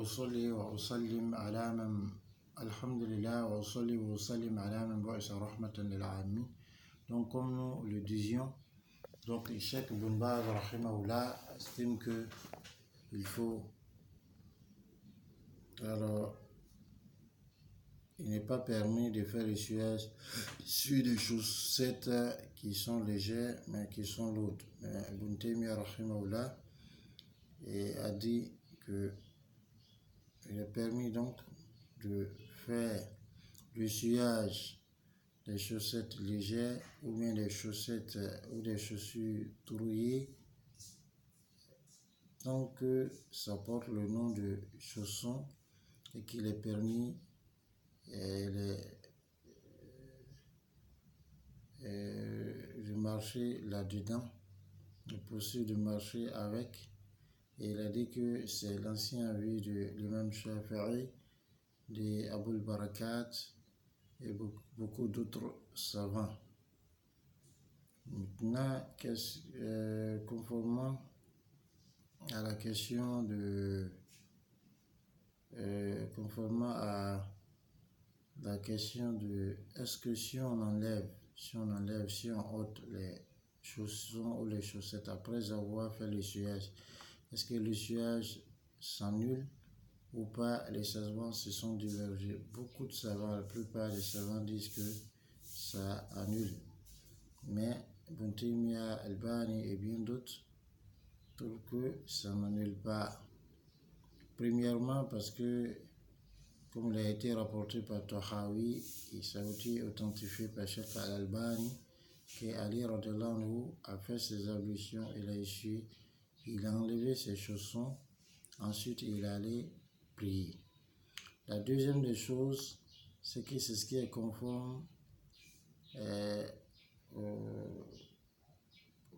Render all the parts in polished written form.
وأصلي وأسلم على من الحمد لله وأصلي وأسلم على من بعث رحمة للعالمين. Donc comme nous le disions, donc Cheikh Ibn Baz rahimahullah estime que il faut, alors il n'est pas permis de faire l'essuyage sur des chaussettes qui sont légères mais qui sont lourdes. Ibn Taymiyyah rahimahullah a dit que il est permis donc de faire l'essuyage des chaussettes légères ou bien des chaussettes ou des chaussures trouillées tant que ça porte le nom de chaussons et qu'il est permis de marcher là-dedans, il est possible de marcher avec. Et il a dit que c'est l'ancien avis de l'imam Shafi'i, de Abul Barakat et beaucoup d'autres savants. Maintenant, conformément à la question de est-ce que si on ôte les chaussons ou les chaussettes après avoir fait l'essuyage, est-ce que l'essuyage s'annule ou pas? Les savants se sont divergés. Beaucoup de savants, la plupart des savants disent que ça annule. Mais Ibn Taymiyyah, Albani et bien d'autres trouvent que ça n'annule pas. Premièrement parce que, comme il a été rapporté par Tahawi, et ça a été authentifié par Cheikh Al-Albani, qu'Ali radhiyallahu anhu a fait ses ablutions, il a essuyé, il a enlevé ses chaussons, ensuite il allait prier. La deuxième des choses, c'est que c'est ce qui est conforme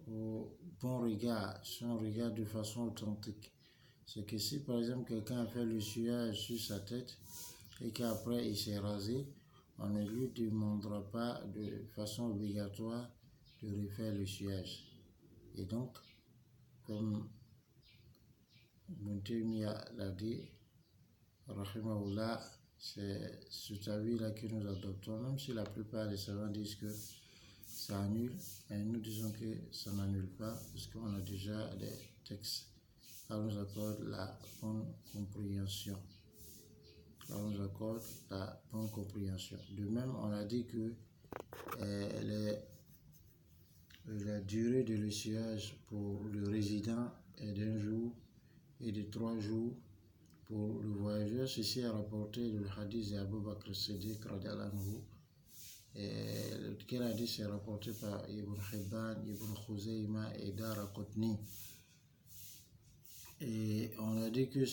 au bon regard, si on regarde de façon authentique. C'est que si par exemple quelqu'un a fait l'essuyage sur sa tête et qu'après il s'est rasé, on ne lui demandera pas de façon obligatoire de refaire l'essuyage. Et donc, comme Ibn Taymiyyah l'a dit, rahimahullah, c'est cet avis-là que nous adoptons, même si la plupart des savants disent que ça annule, mais nous disons que ça n'annule pas, parce qu'on a déjà des textes. Ça nous accorde la bonne compréhension. De même, on a dit que la durée de l'essuyage pour le résident est d'1 jour et de 3 jours pour le voyageur. Ceci est rapporté du hadith d'Abu Bakr Siddiq radhiyallahu anhu. Lequel hadith est rapporté par Ibn Hibban, Ibn Khuzayma et Daraqutni. Et on a dit que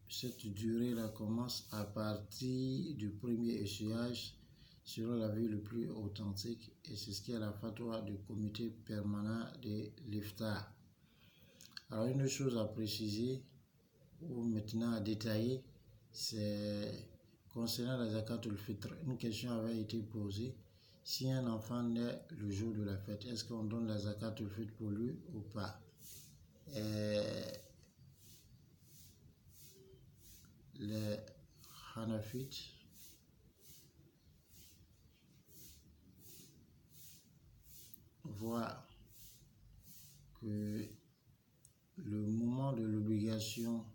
cette durée-là commence à partir du premier essuyage selon l'avis le plus authentique, et c'est ce qui est la fatwa du comité permanent de l'Iftar. Alors une chose à préciser ou maintenant à détailler, c'est concernant la zakatul fitr. Une question avait été posée: si un enfant naît le jour de la fête, est-ce qu'on donne la zakatul fitr pour lui ou pas? Les Hanafites voient que le moment de l'obligation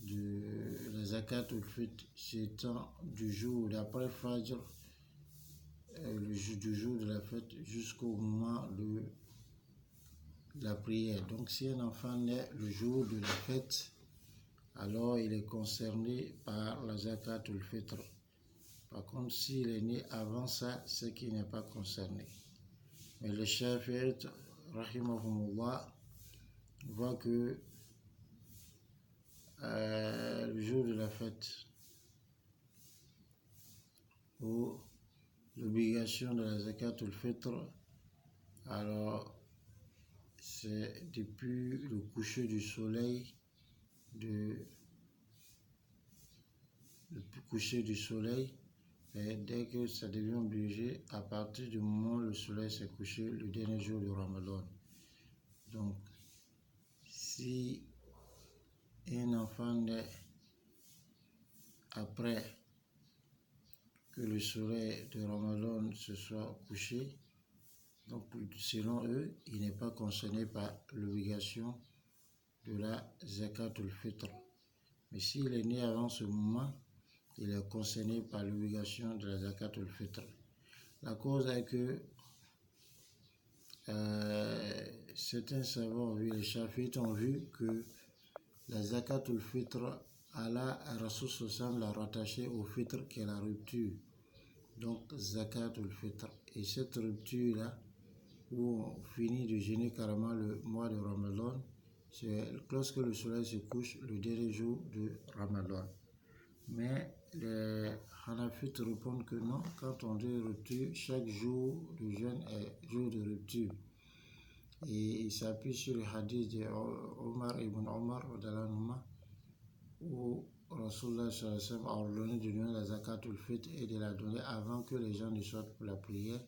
de la zakat al-fitr s'étend du jour d'après Fajr, du jour de la fête jusqu'au moment de la prière. Donc si un enfant naît le jour de la fête, alors il est concerné par la zakat al-fitr. Par contre, s'il est né avant ça, c'est qu'il n'est pas concerné. Mais les Shafi'ites, rahimahumullah, voient que le jour de la fête, ou l'obligation de la zakat al-fitr, alors c'est depuis le coucher du soleil, et dès que ça devient obligé, à partir du moment où le soleil s'est couché, le dernier jour du Ramadan. Donc, si un enfant naît après que le soleil de Ramadan se soit couché. Donc, selon eux, il n'est pas concerné par l'obligation de la zakatul fitr. Mais s'il est né avant ce moment, il est concerné par l'obligation de la zakatul fitr. La cause est que certains savants, les chafites, ont vu que la zakatul fitr, Allah, Rasul Sossam l'a rattaché au fitr qui est la rupture. Donc, zakatul fitr. Et cette rupture-là, où on finit de jeûner carrément le mois de Ramadan, c'est lorsque le soleil se couche le dernier jour de Ramadan. Mais les Hanafites répondent que non, quand on dit rupture, chaque jour de jeûne est jour de rupture. Et il s'appuie sur le hadith de Omar ibn Omar, où Rasulullah a ordonné de donner la zakatul fitr et de la donner avant que les gens ne sortent pour la prière.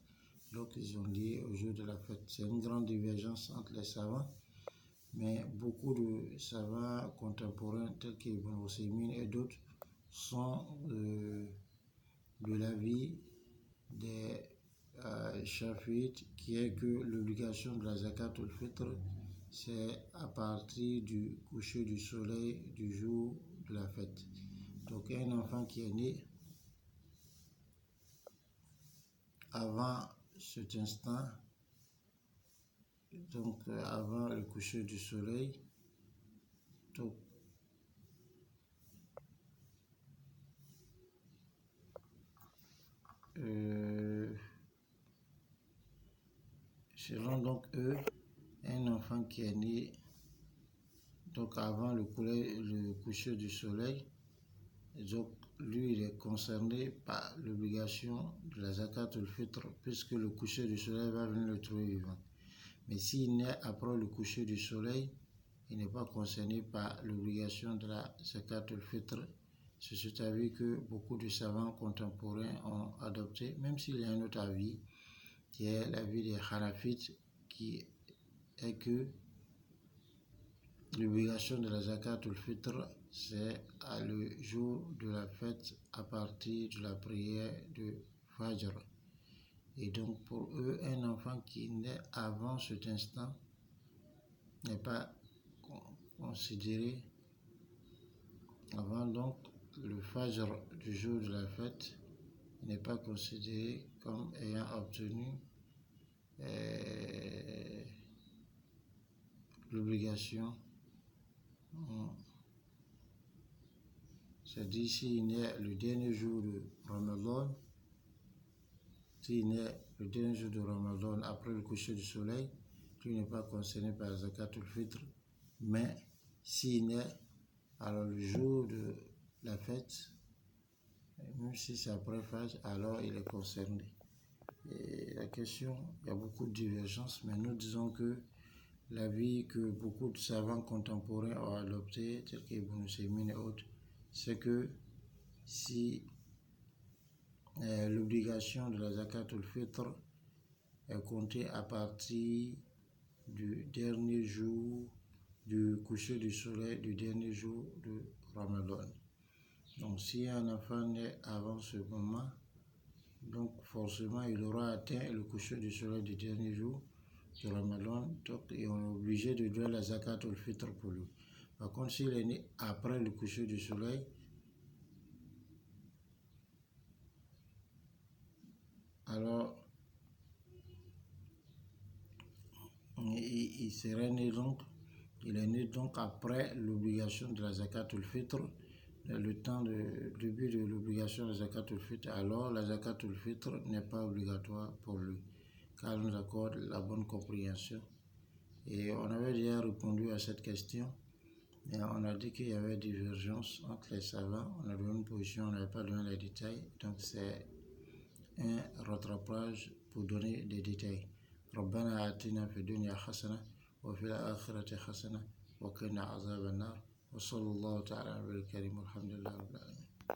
Donc ils ont dit au jour de la fête. C'est une grande divergence entre les savants, mais beaucoup de savants contemporains tels qu'Ibn Usaymin et d'autres sont de l'avis des chafiites qui est que l'obligation de la zakatul fitr c'est à partir du coucher du soleil du jour de la fête. Donc un enfant qui est né avant cet instant, donc avant le coucher du soleil, donc selon donc eux, un enfant qui est né donc avant le coucher du soleil, donc lui il est concerné par l'obligation de la zakatul fitr puisque le coucher du soleil va venir le trouver vivant. Mais s'il naît après le coucher du soleil, il n'est pas concerné par l'obligation de la zakatul fitr. C'est cet avis que beaucoup de savants contemporains ont adopté, même s'il y a un autre avis, qui est l'avis des Hanafites, qui est que l'obligation de la zakatul fitr, c'est le jour de la fête à partir de la prière de Fajr. Et donc pour eux, un enfant qui naît avant cet instant n'est pas considéré avant donc le Fajr du jour de la fête, n'est pas considéré comme ayant obtenu l'obligation. C'est-à-dire s'il naît le dernier jour de Ramadan, s'il naît le dernier jour de Ramadan après le coucher du soleil, il n'est pas concerné par la zakatul fitr. Mais s'il naît alors le jour de la fête, même si c'est après Fajr, alors il est concerné. Et la question, il y a beaucoup de divergences, mais nous disons que l'avis que beaucoup de savants contemporains ont adopté, tels qu'Ibn Usaymin et autres, c'est que si l'obligation de la zakatul fitr est comptée à partir du dernier jour du coucher du soleil du dernier jour de Ramadan. Donc si un enfant naît avant ce moment, donc forcément il aura atteint le coucher du soleil du dernier jour de Ramadan, donc et on est obligé de donner la zakatul fitr pour lui. Par contre, s'il est né après le coucher du soleil, alors il serait né donc, il est né donc après l'obligation de la zakatul fitr, le temps de début de l'obligation de la zakatul fitr, alors la zakatul fitr n'est pas obligatoire pour lui, car elle nous accorde la bonne compréhension. Et on avait déjà répondu à cette question, et on a dit qu'il y avait divergence entre les savants, on a donné une position, on n'avait pas donné les détails, donc c'est un rattrapage pour donner des détails. ربنا آتنا في الدنيا حسنة وفي الآخرة حسنة وقنا عذاب النار وصلى الله تعالى على النبي الكريم والحمد لله رب العالمين.